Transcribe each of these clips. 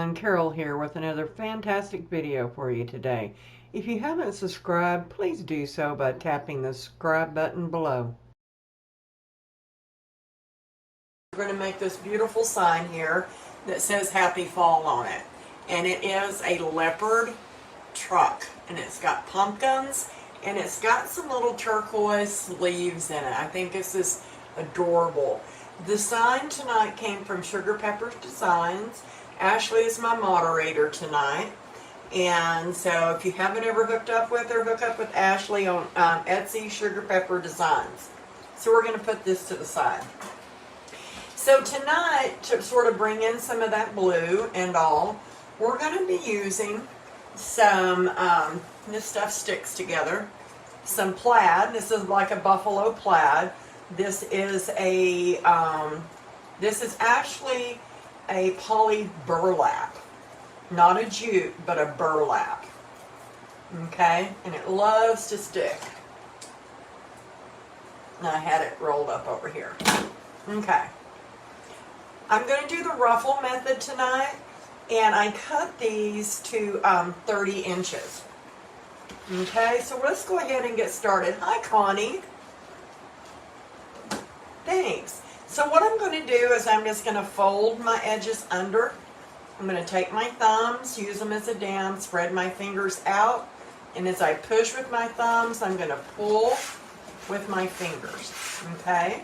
everyone, Carol here with another fantastic video for you today. If you haven't subscribed, please do so by tapping the subscribe button below. We're going to make this beautiful sign here that says Happy Fall on it. And it is a Leopard truck. And it's got pumpkins and it's got some little turquoise leaves in it. I think this is adorable. The sign tonight came from Sugar Pepper's Designs. Ashley is my moderator tonight, and so if you haven't ever hooked up with her, hook up with Ashley on Etsy, Sugar Pepper Designs. So we're going to put this to the side. So tonight, to sort of bring in some of that blue and all, we're going to be using some, this stuff sticks together, some plaid. This is like a buffalo plaid. This is a, this is actually a poly burlap, not a jute, but a burlap. Okay, and it loves to stick. And I had it rolled up over here. Okay, I'm going to do the ruffle method tonight, and I cut these to 30 inches. Okay, so let's go ahead and get started. Hi, Connie. Thanks. So what I'm going to do is I'm just going to fold my edges under. I'm going to take my thumbs, use them as a dam, spread my fingers out, and as I push with my thumbs, I'm going to pull with my fingers. Okay?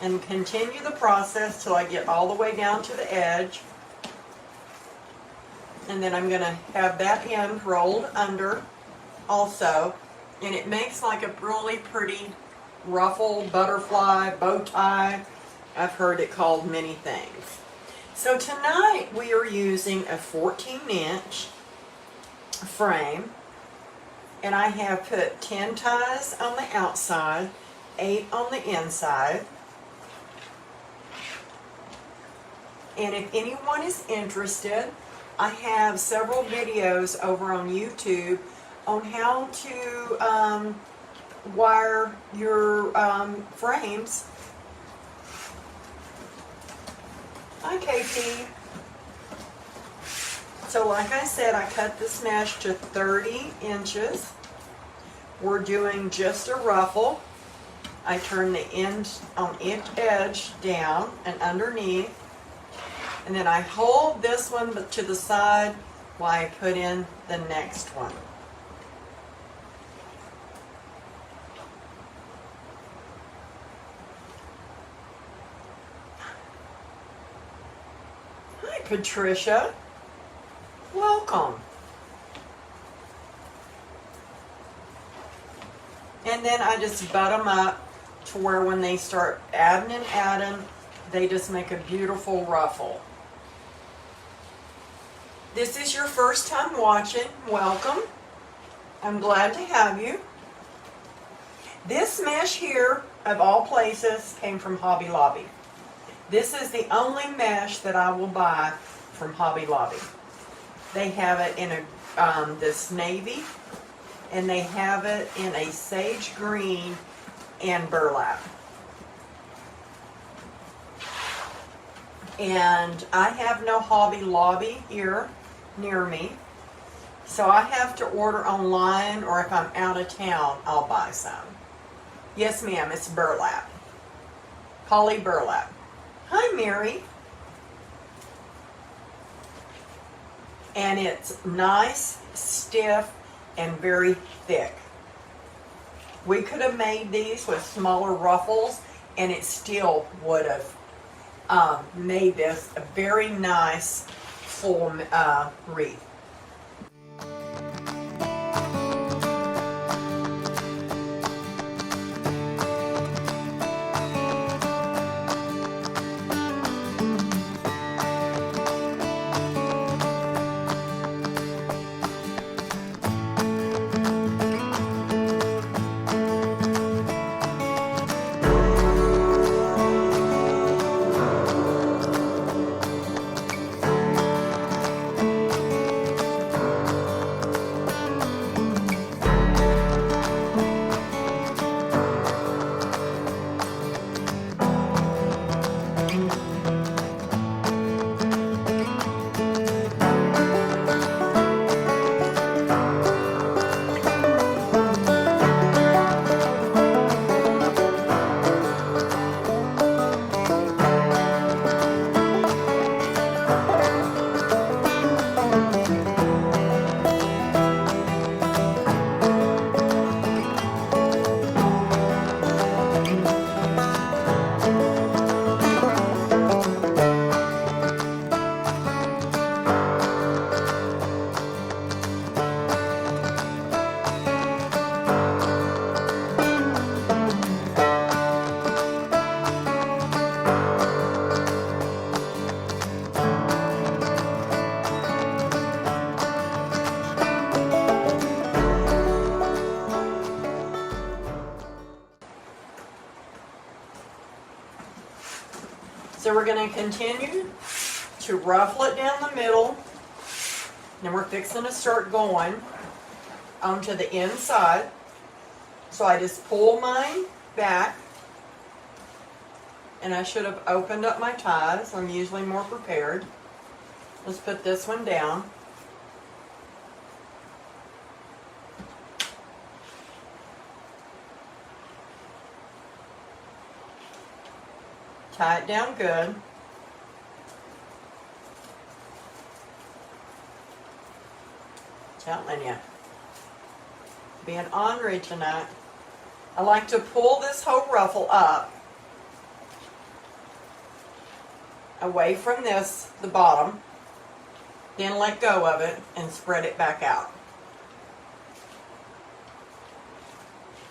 And continue the process till I get all the way down to the edge. And then I'm going to have that end rolled under also. And it makes like a really pretty ruffle, butterfly, bow tie. I've heard it called many things. So tonight we are using a 14-inch frame. And I have put 10 ties on the outside, 8 on the inside. And if anyone is interested, I have several videos over on YouTube on how to wire your frames. Hi, KP. So like I said, I cut this mesh to 30 inches. We're doing just a ruffle. I turn the end on each edge down and underneath. And then I hold this one to the side while I put in the next one. Hi, Patricia. Welcome. And then I just butt them up to where when they start adding, they just make a beautiful ruffle. This is your first time watching. Welcome. I'm glad to have you. This mesh here, of all places, came from Hobby Lobby. This is the only mesh that I will buy from Hobby Lobby. They have it in a this navy, and they have it in a sage green and burlap. And I have no Hobby Lobby here near me, so I have to order online, or if I'm out of town, I'll buy some. Yes, ma'am, it's burlap. Poly burlap. Hi, Mary. And it's nice, stiff, and very thick. We could have made these with smaller ruffles, and it still would have made this a very nice full wreath. So we're going to continue to ruffle it down the middle. Then we're fixing to start going onto the inside. So I just pull mine back. And I should have opened up my ties. I'm usually more prepared. Let's put this one down. Tie it down good. Telling you, being ornery tonight. I like to pull this whole ruffle up away from this, the bottom, then let go of it and spread it back out.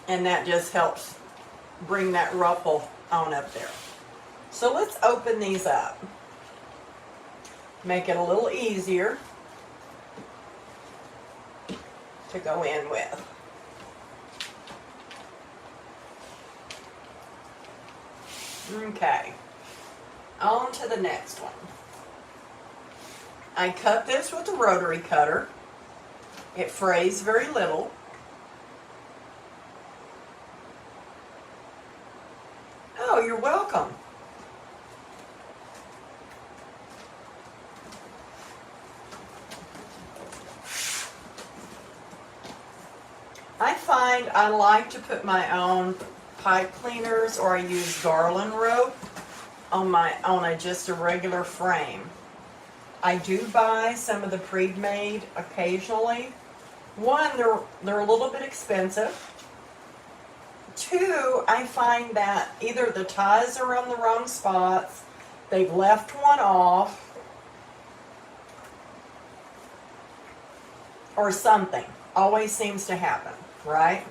And that just helps bring that ruffle on up there. So let's open these up. Make it a little easier to go in with. Okay, on to the next one. I cut this with a rotary cutter. It frays very little. Oh, you're welcome. I find I like to put my own pipe cleaners, or I use garland rope on just a regular frame. I do buy some of the pre-made occasionally. One, they're a little bit expensive. Two, I find that either the ties are on the wrong spots, they've left one off, or something. Always seems to happen, right?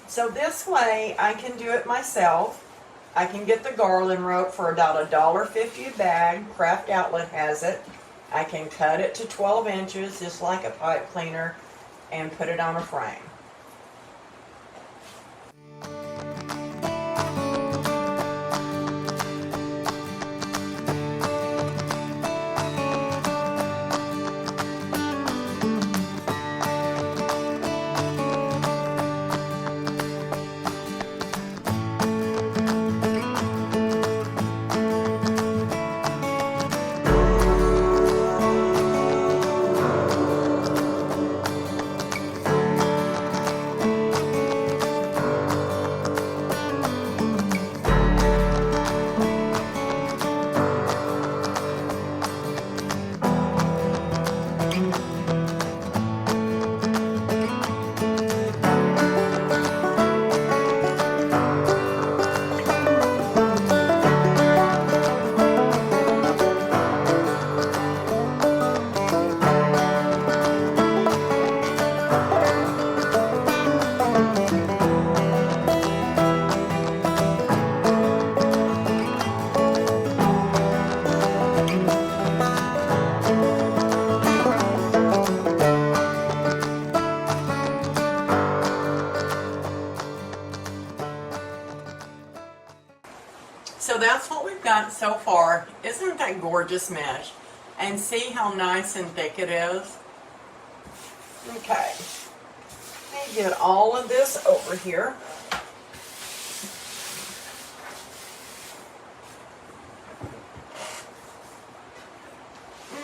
So this way I can do it myself. I can get the garland rope for about $1.50 a bag. Craft Outlet has it. I can cut it to 12 inches just like a pipe cleaner and put it on a frame. So that's what we've got so far. Isn't that gorgeous mesh? And see how nice and thick it is? Okay. Let me get all of this over here.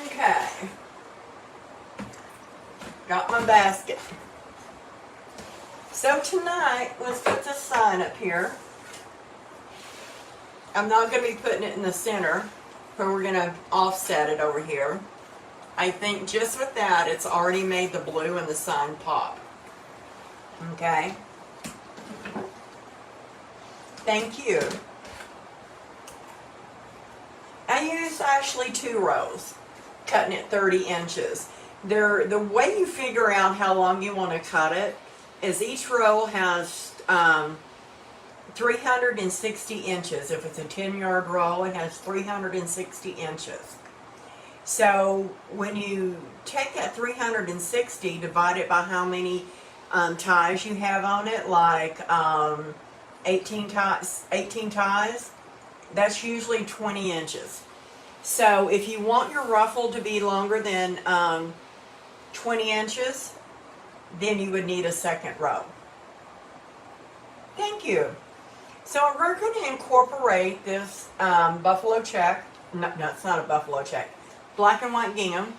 Okay. Got my basket. So tonight, let's put this sign up here. I'm not going to be putting it in the center, but we're going to offset it over here. I think just with that, it's already made the blue and the sign pop. Okay? Thank you. I use actually 2 rows, cutting it 30 inches. The way you figure out how long you want to cut it is each row has 360 inches. If it's a 10-yard row, it has 360 inches. So when you take that 360, divide it by how many ties you have on it, like 18 ties, That's usually 20 inches. So if you want your ruffle to be longer than 20 inches, then you would need a second row. Thank you. So we're going to incorporate this buffalo check. No, it's not a buffalo check. Black and white gingham.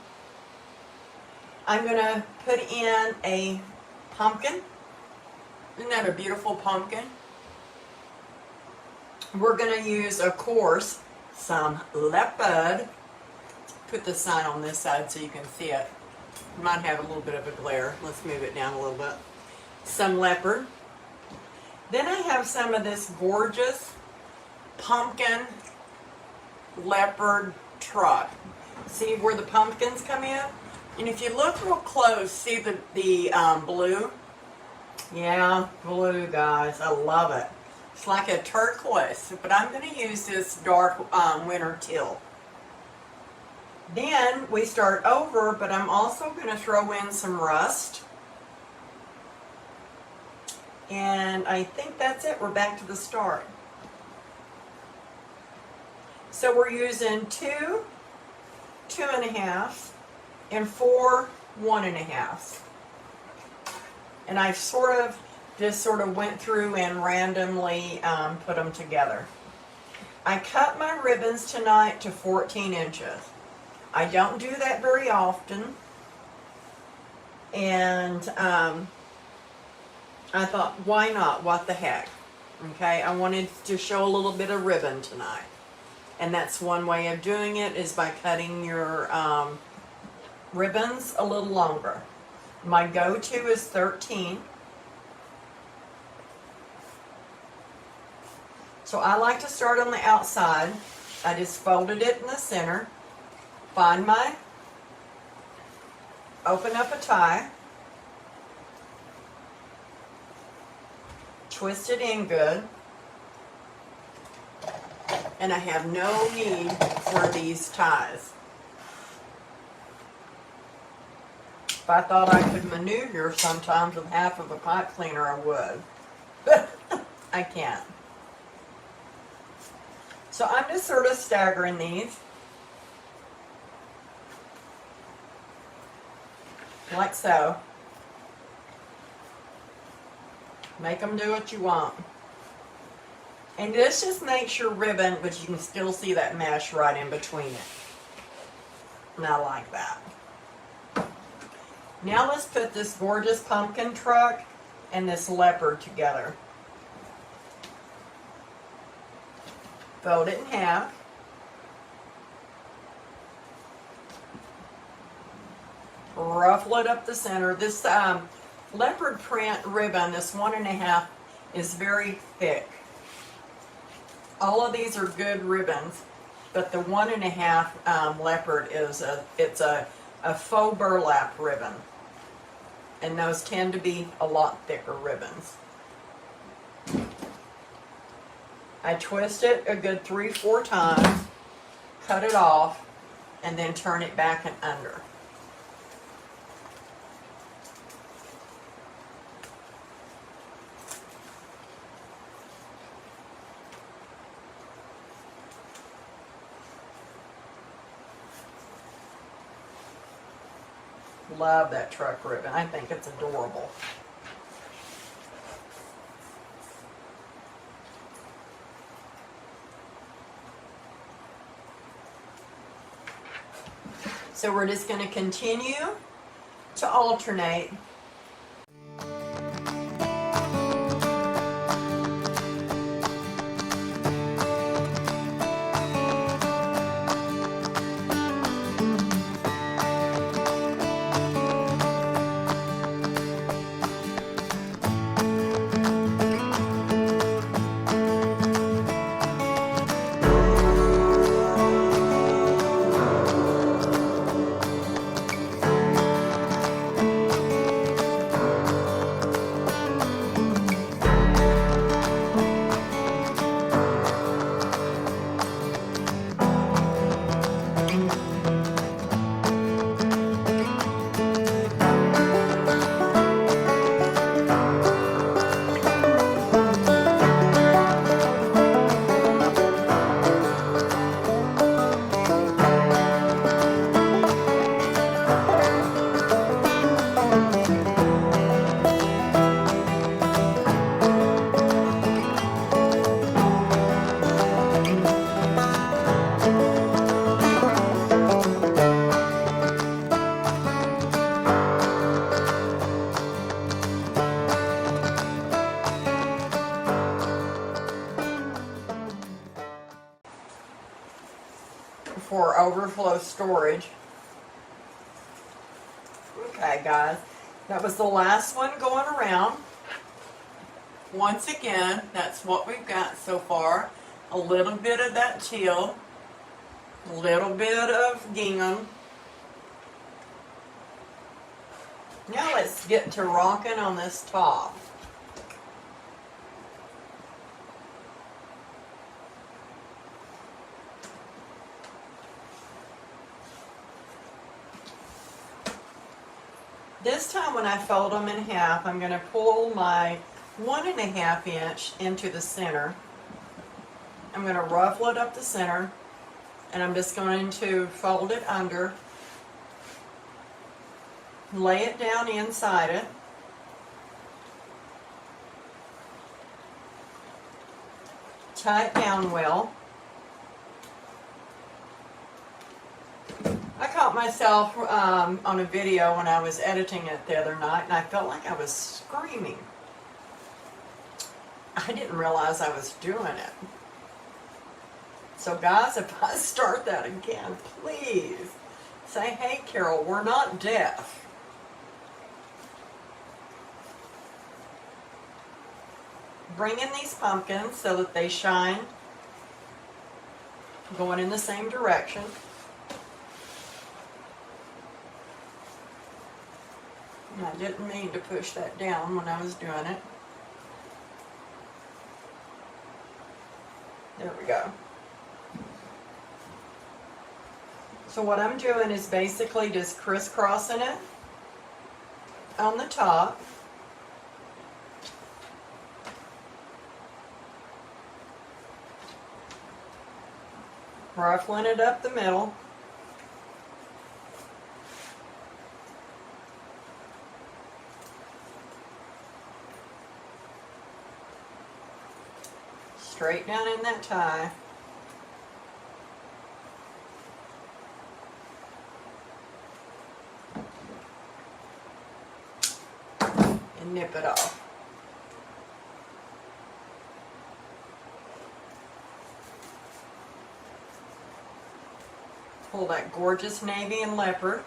I'm going to put in a pumpkin. Isn't that a beautiful pumpkin? We're going to use, of course, some Leopard. Put the sign on this side so you can see it. Might have a little bit of a glare. Let's move it down a little bit. Some Leopard. Then I have some of this gorgeous pumpkin leopard truck. See where the pumpkins come in? And if you look real close, see the blue? Yeah, blue, guys. I love it. It's like a turquoise, but I'm going to use this dark winter teal. Then we start over, but I'm also going to throw in some rust. And I think that's it. We're back to the start. So we're using 2, 2.5, and 4, 1.5. And I just sort of went through and randomly put them together. I cut my ribbons tonight to 14 inches. I don't do that very often. And I thought, why not? What the heck? Okay, I wanted to show a little bit of ribbon tonight. And that's one way of doing it, is by cutting your ribbons a little longer. My go-to is 13. So I like to start on the outside. I just folded it in the center. Open up a tie. Twist it in good. And I have no need for these ties. If I thought I could maneuver sometimes with half of a pipe cleaner, I would. But I can't. So I'm just sort of staggering these. Like so. Make them do what you want. And this just makes your ribbon, but you can still see that mesh right in between it. And I like that. Now let's put this gorgeous pumpkin truck and this leopard together. Fold it in half. Ruffle it up the center. This leopard print ribbon, this 1.5, is very thick. All of these are good ribbons, but the 1.5 leopard is a faux burlap ribbon, and those tend to be a lot thicker ribbons. I twist it a good 3-4 times, cut it off, and then turn it back and under. Love that truck ribbon. I think it's adorable. So we're just going to continue to alternate. for overflow storage. Okay, guys, that was the last one going around. Once again, that's what we've got so far. A little bit of that teal, a little bit of gingham. Now let's get to rocking on this top. This time when I fold them in half, I'm going to pull my 1.5 inch into the center. I'm going to ruffle it up the center, and I'm just going to fold it under, lay it down inside it, tie it down well. I caught myself on a video when I was editing it the other night, and I felt like I was screaming. I didn't realize I was doing it. So guys, if I start that again, please say, hey Carol, we're not deaf. Bring in these pumpkins so that they shine, going in the same direction. And I didn't mean to push that down when I was doing it. There we go. So what I'm doing is basically just crisscrossing it on the top. Ruffling it up the middle. Straight down in that tie. And nip it off. Pull that gorgeous navy and leopard.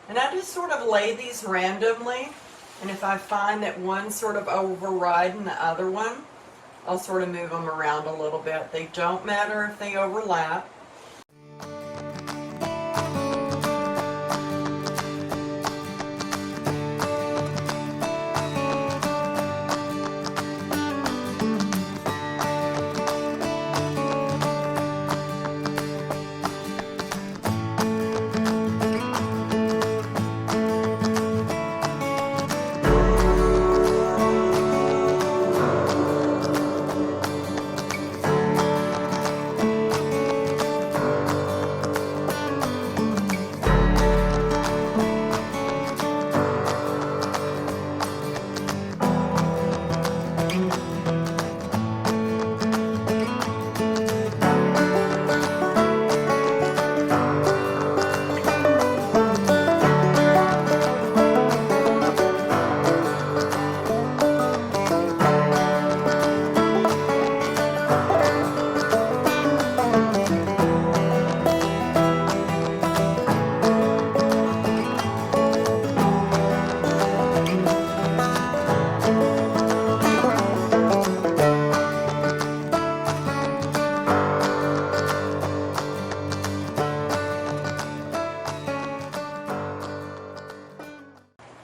And I just sort of lay these randomly, and if I find that one's sort of overriding the other one, I'll sort of move them around a little bit. They don't matter if they overlap.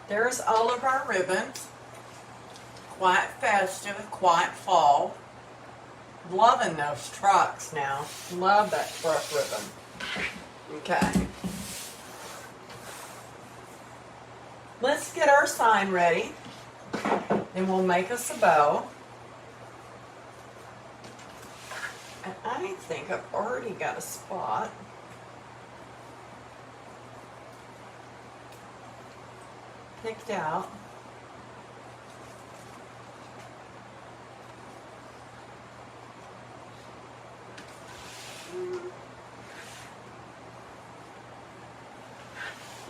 There's all of our ribbons. Quite festive, quite fall. Loving those trucks now. Love that truck ribbon. Okay. Let's get our sign ready. And we'll make us a bow. And I think I've already got a spot. Picked out.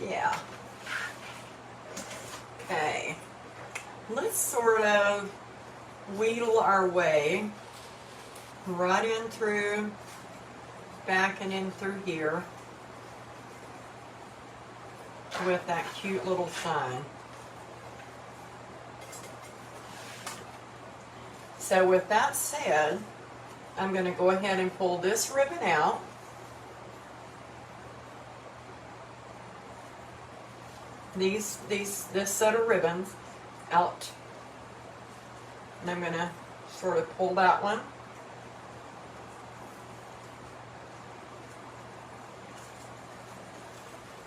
Yeah. Okay. let's sort of wheedle our way right in through, back and in through here with that cute little sign. So with that said, I'm going to go ahead and pull this ribbon out. This set of ribbons out. And I'm going to sort of pull that one.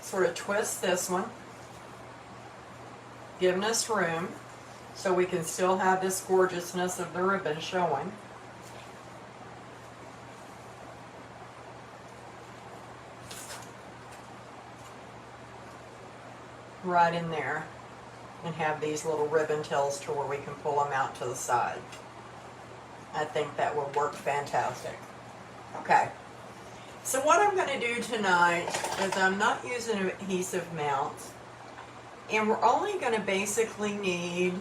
Sort of twist this one, giving us room so we can still have this gorgeousness of the ribbon showing. Right in there, and have these little ribbon tails to where we can pull them out to the side. I think that will work fantastic. Okay, so what I'm going to do tonight is I'm not using adhesive mounts, and we're only going to basically need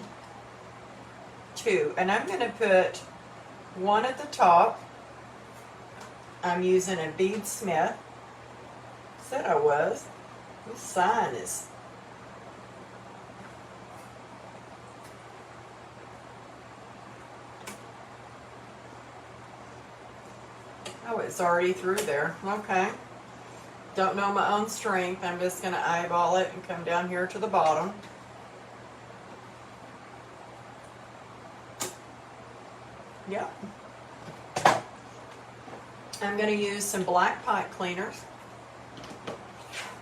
2, and I'm going to put one at the top. I'm using a bead Smith. Said I was. This sign is oh, it's already through there. Okay. Don't know my own strength. I'm just going to eyeball it and come down here to the bottom. Yep. I'm going to use some black pipe cleaners.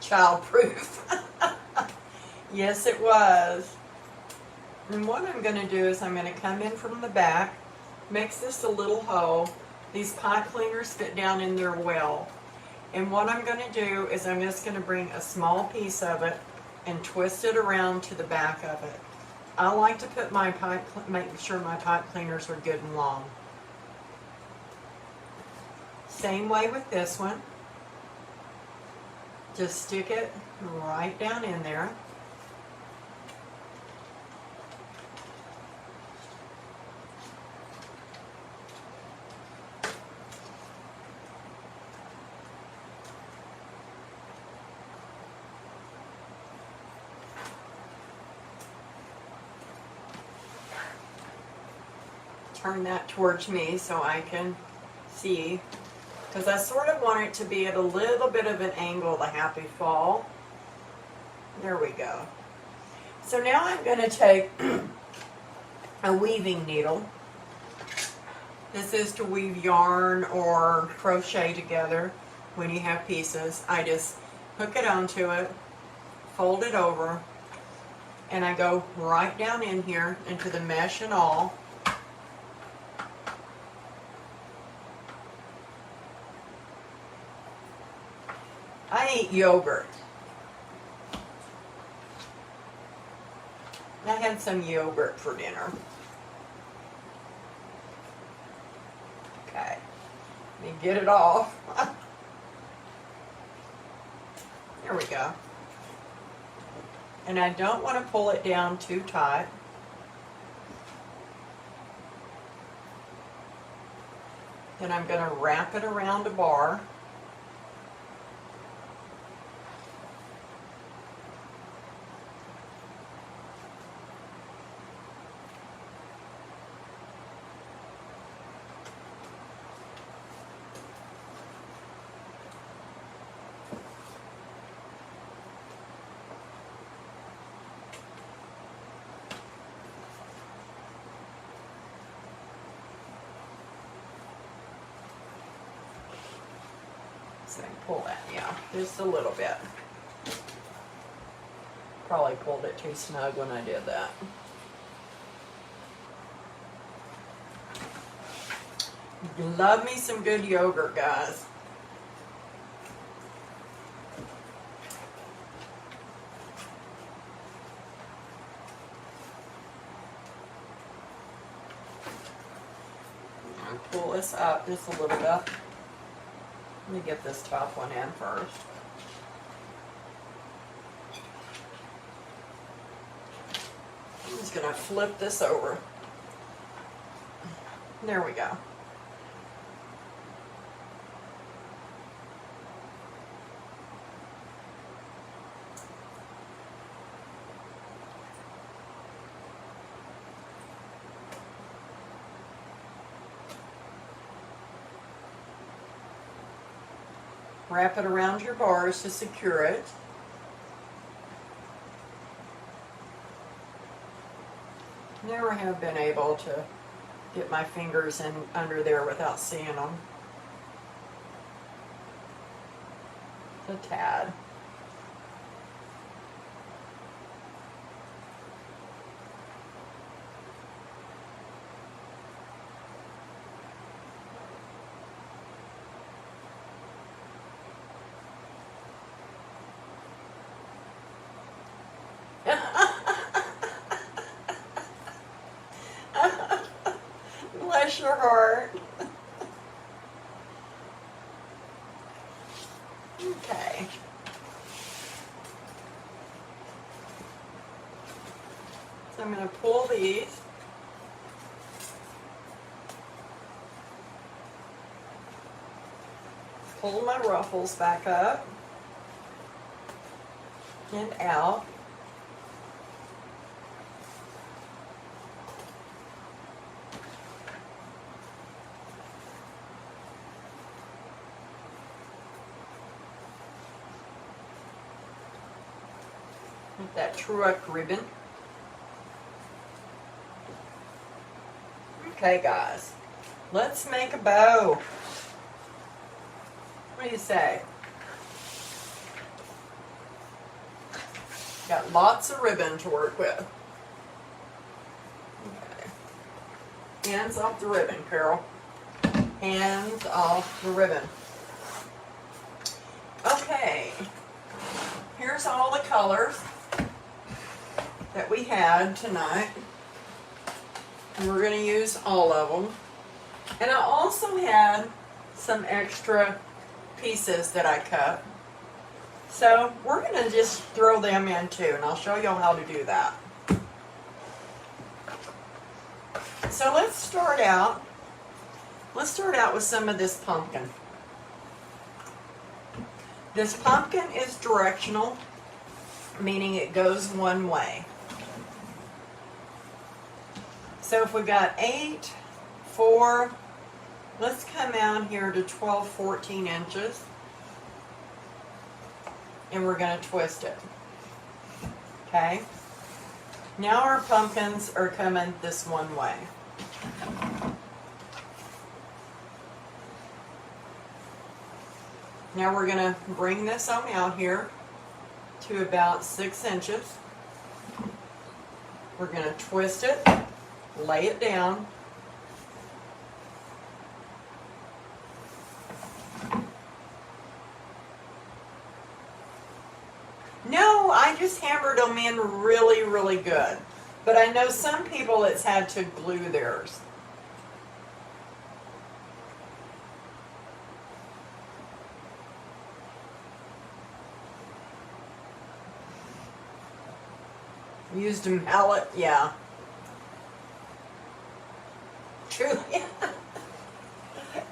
Childproof. Yes, it was. And what I'm going to do is I'm going to come in from the back, mix this a little hole. These pipe cleaners fit down in there well. And what I'm going to do is I'm just going to bring a small piece of it and twist it around to the back of it. I like to put my make sure my pipe cleaners are good and long. Same way with this one. Just stick it right down in there. Turn that towards me so I can see, because I sort of want it to be at a little bit of an angle, the Happy Fall. There we go. So now I'm going to take a weaving needle. This is to weave yarn or crochet together when you have pieces. I just hook it onto it, fold it over, and I go right down in here into the mesh and all. I ate yogurt. I had some yogurt for dinner. Okay, let me get it off. There we go. And I don't want to pull it down too tight. Then I'm going to wrap it around a bar. So I can pull that, yeah, just a little bit. Probably pulled it too snug when I did that. Love me some good yogurt, guys. I'll pull this up just a little bit. Let me get this top one in first. I'm just going to flip this over. There we go. Wrap it around your bars to secure it. Never have been able to get my fingers in under there without seeing them. A tad. Bless your heart. Okay. So I'm going to pull these. Pull my ruffles back up and out. With that truck ribbon. Okay, guys, let's make a bow. What do you say? Got lots of ribbon to work with. Okay. Hands off the ribbon, Carol. Hands off the ribbon. Okay. Here's all the colors that we had tonight. And we're going to use all of them. And I also had some extra pieces that I cut. So we're going to just throw them in too, and I'll show y'all how to do that. So let's start out with some of this pumpkin. This pumpkin is directional, meaning it goes one way. So if we've got 8, 4, let's come out here to 12, 14 inches. And we're going to twist it. Okay? Now our pumpkins are coming this one way. Now we're going to bring this on out here to about 6 inches. We're going to twist it, lay it down. No, I just hammered them in really, really good. But I know some people it's had to glue theirs. Used a mallet, yeah. Truly.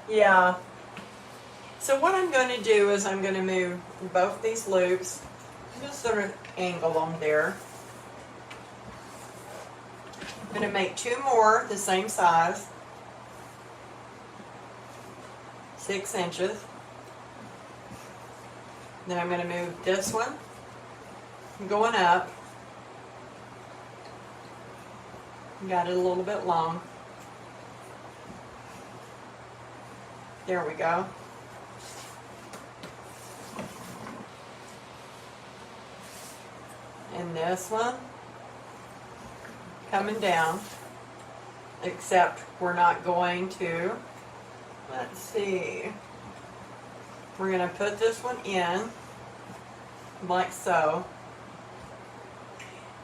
Yeah. So what I'm going to do is I'm going to move both these loops, just sort of angle them there. I'm going to make 2 more the same size, 6 inches. Then I'm going to move this one, going up. Got it a little bit long. There we go. And this one coming down, except we're not going to, let's see, we're going to put this one in like so.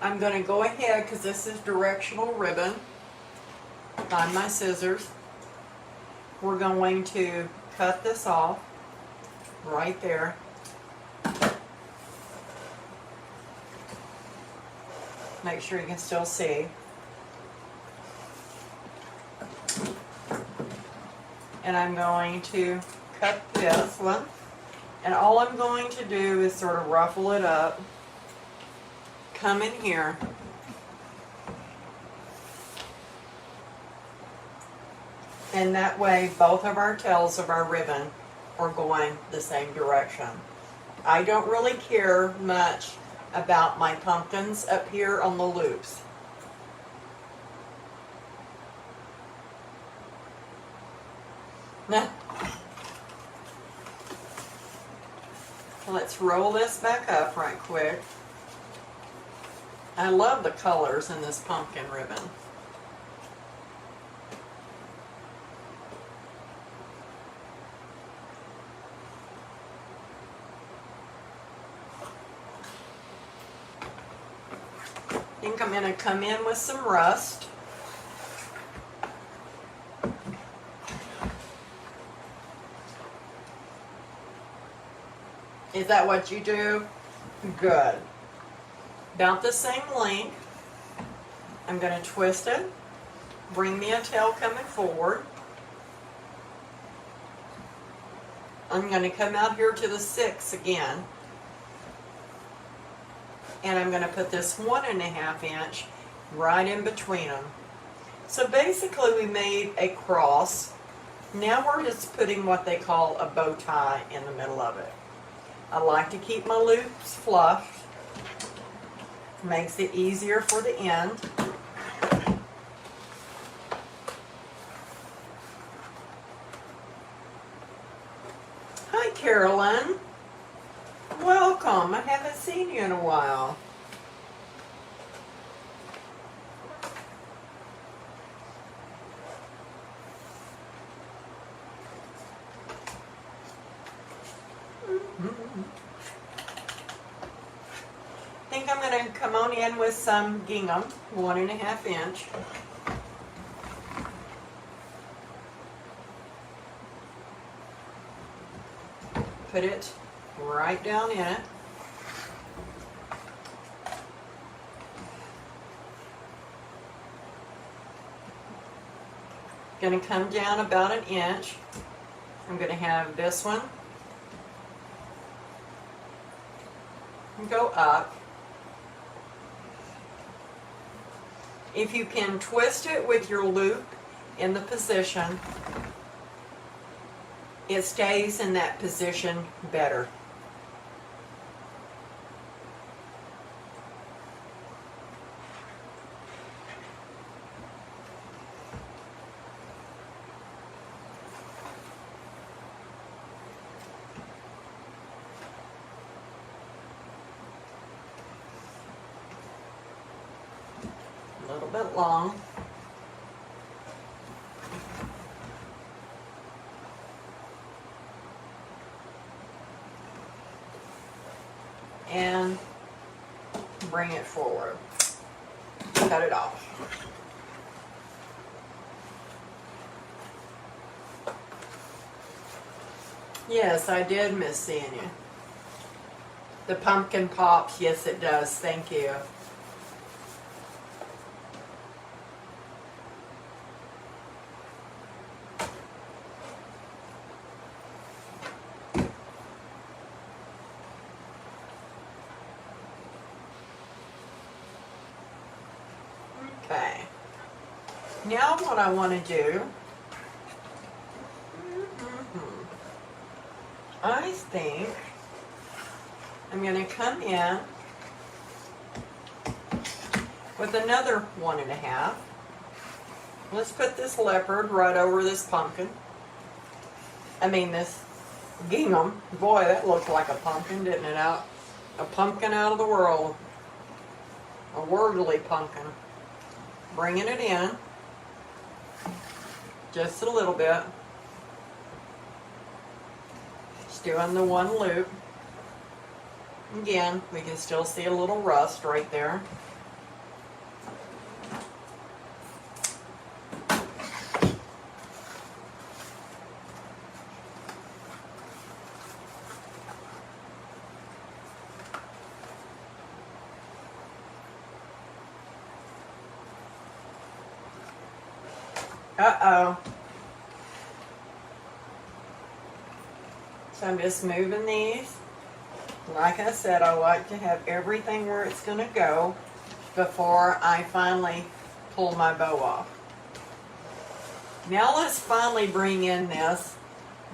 I'm going to go ahead, because this is directional ribbon, find my scissors. We're going to cut this off right there. Make sure you can still see. And I'm going to cut this one. And all I'm going to do is sort of ruffle it up. Come in here. And that way both of our tails of our ribbon are going the same direction. I don't really care much about my pumpkins up here on the loops. Now, let's roll this back up right quick. I love the colors in this pumpkin ribbon. I think I'm going to come in with some rust. Is that what you do? Good. About the same length. I'm going to twist it. Bring me a tail coming forward. I'm going to come out here to the 6 again. And I'm going to put this 1.5 inch right in between them. So basically we made a cross. Now we're just putting what they call a bow tie in the middle of it. I like to keep my loops flush. Makes it easier for the end. Hi Carolyn. Welcome. I haven't seen you in a while. I think I'm going to come on in with some gingham, 1.5 inch. Put it right down in it. Going to come down about 1 inch. I'm going to have this one go up. If you can twist it with your loop in the position, it stays in that position better. A little bit long. And bring it forward. Cut it off. Yes, I did miss seeing you. The pumpkin pops, yes it does, thank you. Okay, now what I want to do, I think I'm going to come in with another 1.5. Let's put this leopard right over this pumpkin. I mean this gingham. Boy, that looked like a pumpkin, didn't it? A pumpkin out of the world. A wordly pumpkin. Bringing it in just a little bit. Just doing the one loop. Again, we can still see a little rust right there. Uh-oh. So I'm just moving these. Like I said, I like to have everything where it's going to go before I finally pull my bow off. Now let's finally bring in this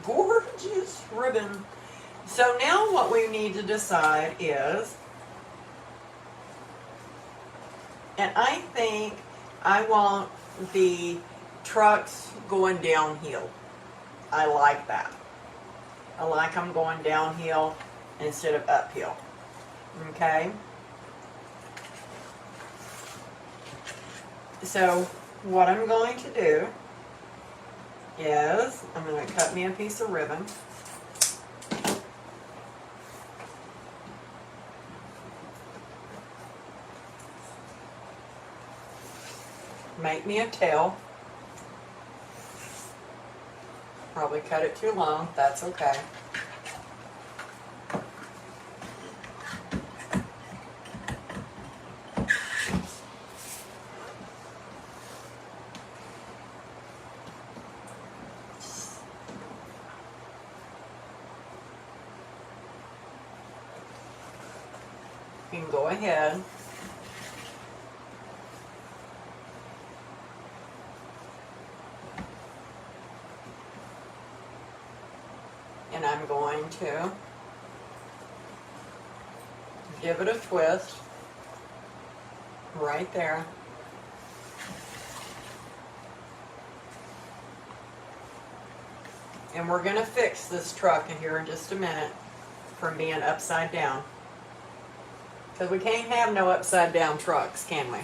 gorgeous ribbon. So now what we need to decide is, and I think I want the trucks going downhill. I like that. I like them going downhill instead of uphill. Okay? So what I'm going to do is I'm going to cut me a piece of ribbon. Make me a tail. Probably cut it too long. That's okay. You can go ahead and I'm going to give it a twist right there. And we're going to fix this truck in here in just a minute from being upside down. Because we can't have no upside down trucks, can we?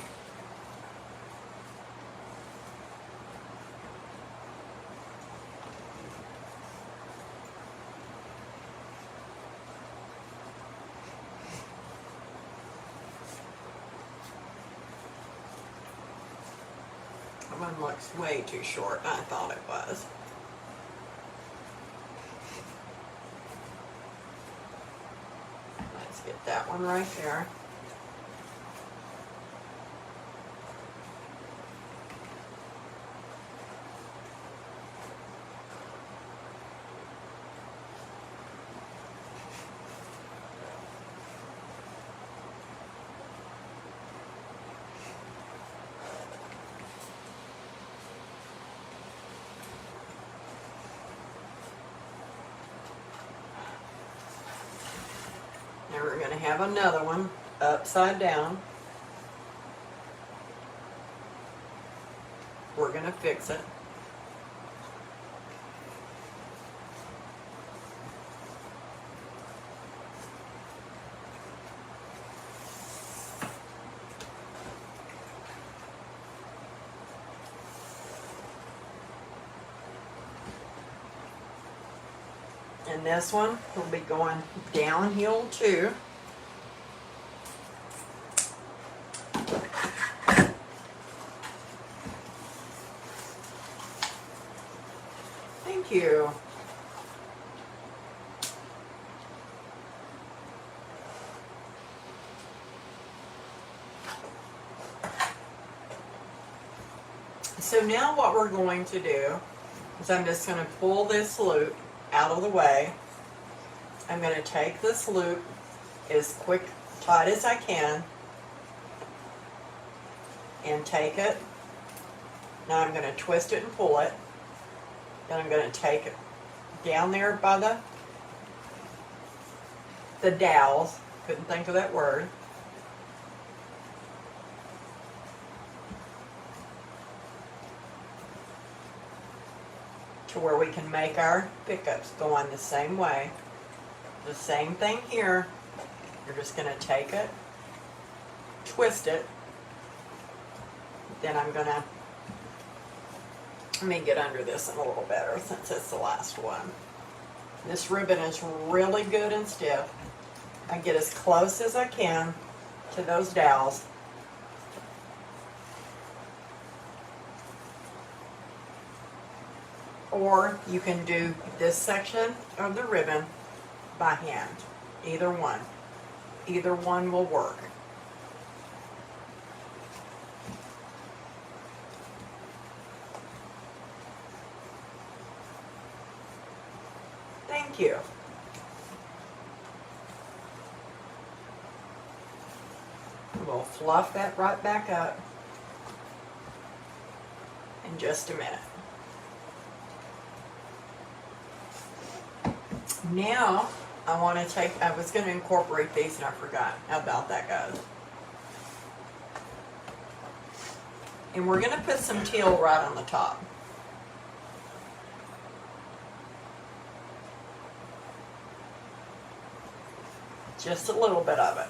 That one looks way too short. I thought it was. Let's get that one right there. Now we're going to have another one upside down. We're going to fix it. And this one will be going downhill too. Thank you. So now what we're going to do is I'm just going to pull this loop out of the way. I'm going to take this loop as tight as I can and take it. Now I'm going to twist it and pull it. Then I'm going to take it down there by the dowels. Couldn't think of that word. To where we can make our pickups go on the same way. The same thing here. You're just going to take it, twist it, then I'm going to, let me get under this a little better since it's the last one. This ribbon is really good and stiff. I get as close as I can to those dowels. Or you can do this section of the ribbon by hand. Either one. Either one will work. Thank you. We'll fluff that right back up in just a minute. Now, I want to take, I was going to incorporate these and I forgot how about that, guys. And we're going to put some teal right on the top. Just a little bit of it.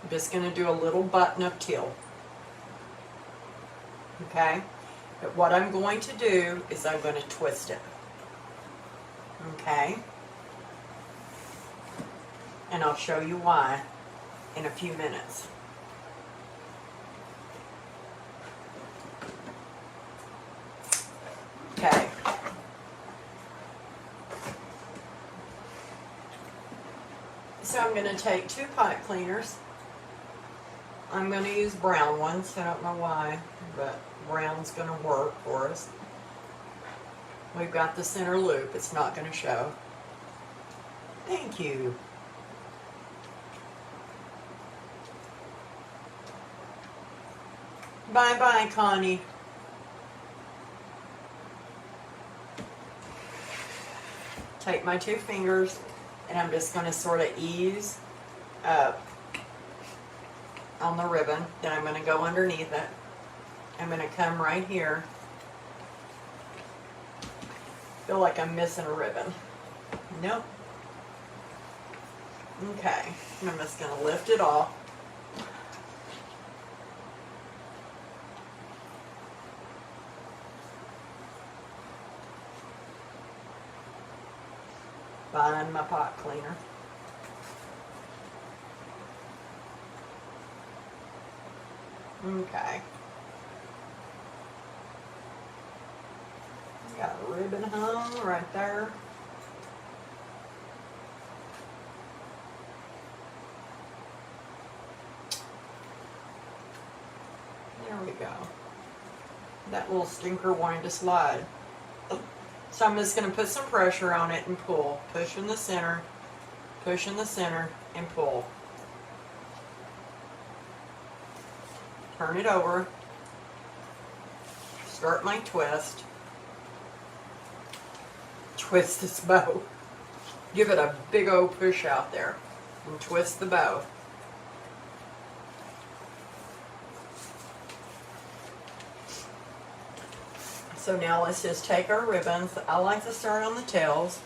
I'm just going to do a little button of teal. Okay? But what I'm going to do is I'm going to twist it. Okay? And I'll show you why in a few minutes. Okay. So I'm going to take 2 pipe cleaners. I'm going to use brown ones. I don't know why, but brown's going to work for us. We've got the center loop. It's not going to show. Thank you. Bye-bye, Connie. Take my 2 fingers, and I'm just going to sort of ease up on the ribbon. Then I'm going to go underneath it. I'm going to come right here. Feel like I'm missing a ribbon. Nope. Okay. And I'm just going to lift it off. Find my pot cleaner. Okay. Got a ribbon hung right there. There we go. That little stinker wanted to slide. So I'm just going to put some pressure on it and pull. Push in the center, and pull. Turn it over. Start my twist. Twist this bow. Give it a big old push out there. And twist the bow. So now let's just take our ribbons. I like to start on the tails.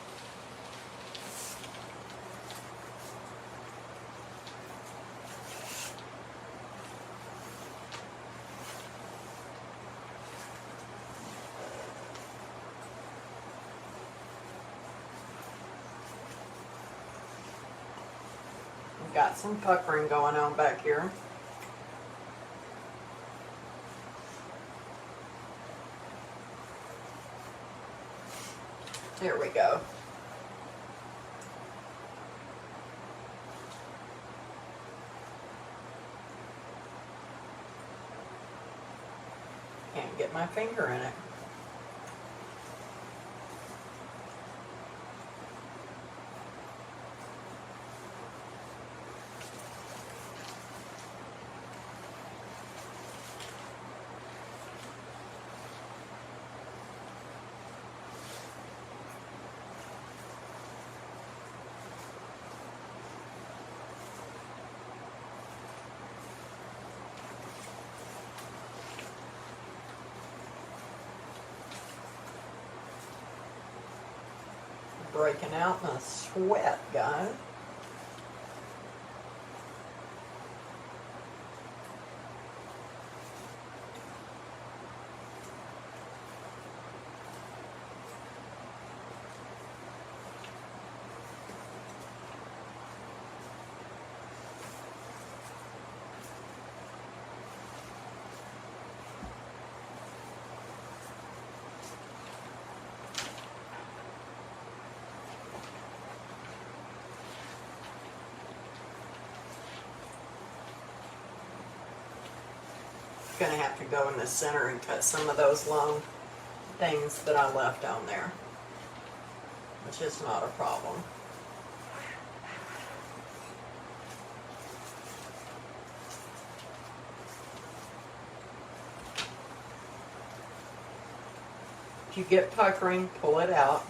We've got some puckering going on back here. There we go. Can't get my finger in it. Breaking out in a sweat, guys. going to have to go in the center and cut some of those long things that I left on there, which is not a problem. If you get puckering, pull it out.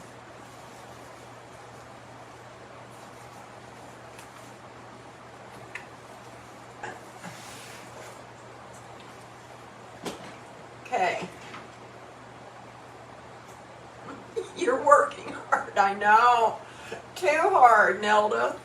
Okay. You're working hard, I know. Too hard, Nelda.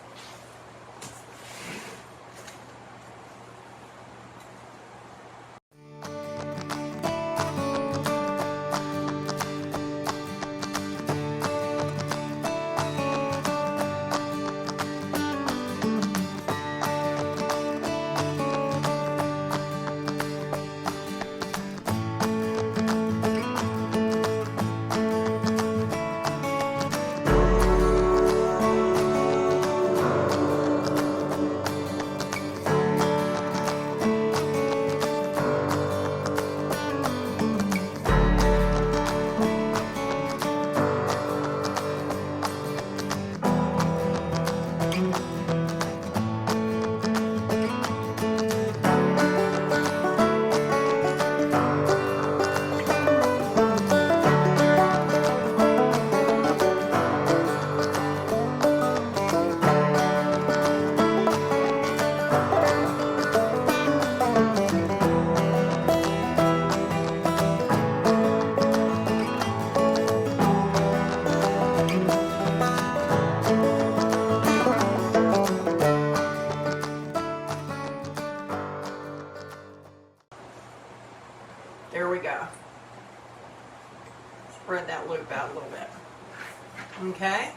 There we go. Spread that loop out a little bit. Okay.